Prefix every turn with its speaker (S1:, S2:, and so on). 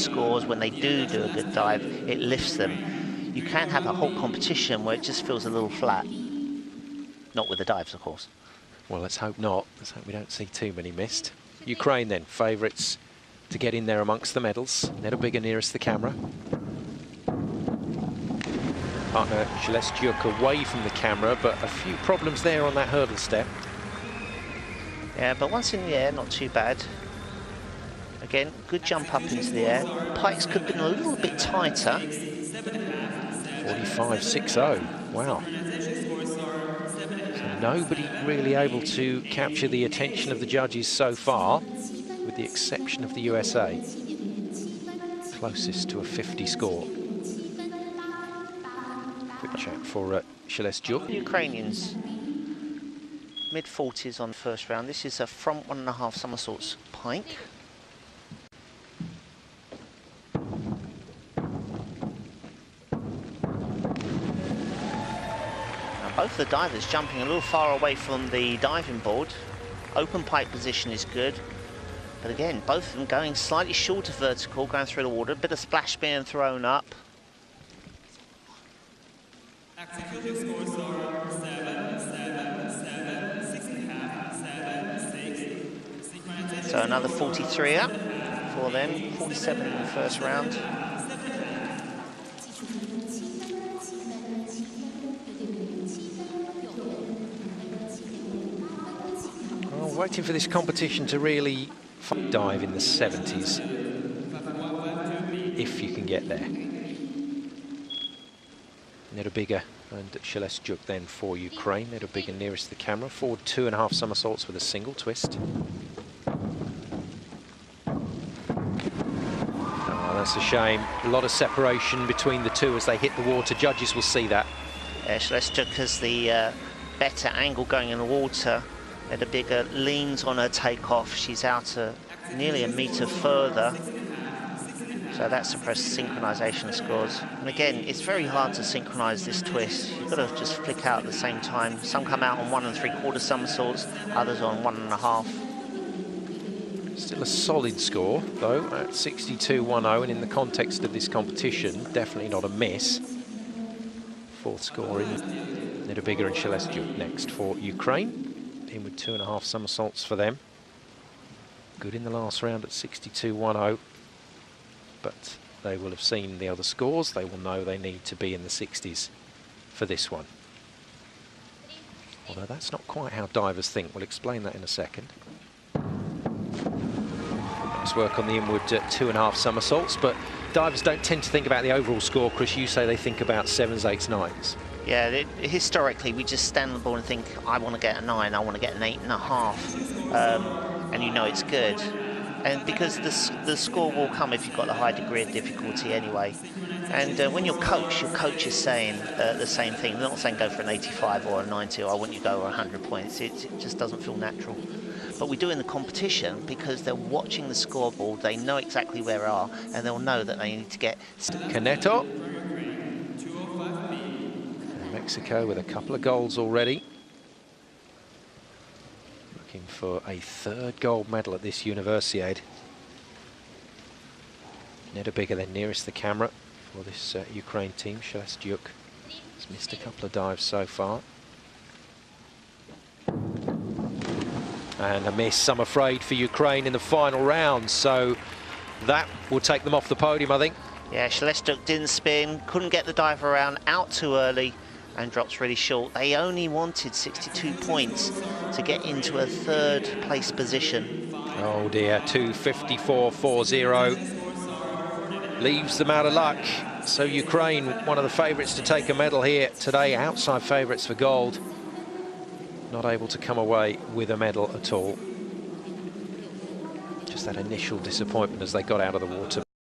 S1: scores, when they do a good dive, it lifts them. You can have a whole competition where it just feels a little flat. Not with the dives, of course.
S2: Well, let's hope not. Let's hope we don't see too many missed. Ukraine then, favourites to get in there amongst the medals. Nedobiga nearest the camera. Partner Shelestyuk away from the camera, but a few problems there on that hurdle step.
S1: Yeah, but once in the air, not too bad. Again, good jump up into the air. Pikes could have been a little bit tighter.
S2: 45.60, wow. So nobody really able to capture the attention of the judges so far, with the exception of the USA. Closest to a 50 score. Quick check for Shelestyuk.
S1: Ukrainians, mid-40s on the first round. This is a front 1.5 somersaults pike. Both the divers jumping a little far away from the diving board. Open pike position is good. But again, both of them going slightly short of vertical, going through the water. A bit of splash being thrown up.
S3: Executive scores are 7, 7, 7, 6.5, 7, 6.
S1: So another 43 up for them. 47 in the first round.
S2: Waiting for this competition to really dive in the 70s, if you can get there. Nedobiga and Shelestyuk then for Ukraine. Nedobiga nearest the camera, forward 2.5 somersaults with a single twist. Oh, that's a shame. A lot of separation between the two as they hit the water. Judges will see that.
S1: Shelestyuk has the better angle going in the water. Nedobiga leans on her takeoff. She's out nearly a metre further. So that suppresses synchronisation scores. And again, it's very hard to synchronise this twist. You've got to just flick out at the same time. Some come out on 1 3/4 somersaults, others on 1.5.
S2: Still a solid score, though, at 62.10, and in the context of this competition, definitely not a miss. Fourth score in. Nedobiga and Shelestyuk next for Ukraine. In with 2.5 somersaults for them. Good in the last round at 62.10. But they will have seen the other scores. They will know they need to be in the 60s for this one. Although that's not quite how divers think. We'll explain that in a second. Nice work on the inward 2.5 somersaults, but divers don't tend to think about the overall score. Chris, you say they think about 7s, 8s, 9s.
S1: Yeah, historically we just stand on the ball and think, I want to get a 9, I want to get an 8.5, and you know it's good. And because the score will come if you've got a high degree of difficulty anyway. And when your coach is saying the same thing. They're not saying go for an 85 or a 90 or I want you to go 100 points. It just doesn't feel natural. But we do in the competition because they're watching the scoreboard, they know exactly where they are, and they'll know that they need to get...
S2: Caneto. Mexico with a couple of goals already. Looking for a 3rd gold medal at this Universiade. Nedobiga then nearest the camera for this Ukraine team. Shelestyuk has missed a couple of dives so far. And a miss, I'm afraid, for Ukraine in the final round. So that will take them off the podium, I think.
S1: Yeah, Shelestyuk didn't spin, couldn't get the dive around, out too early, and drops really short. They only wanted 62 points to get into a 3rd place position.
S2: Oh dear, 2:54.40 leaves them out of luck. So Ukraine, one of the favourites to take a medal here today, outside favourites for gold, not able to come away with a medal at all. Just that initial disappointment as they got out of the water.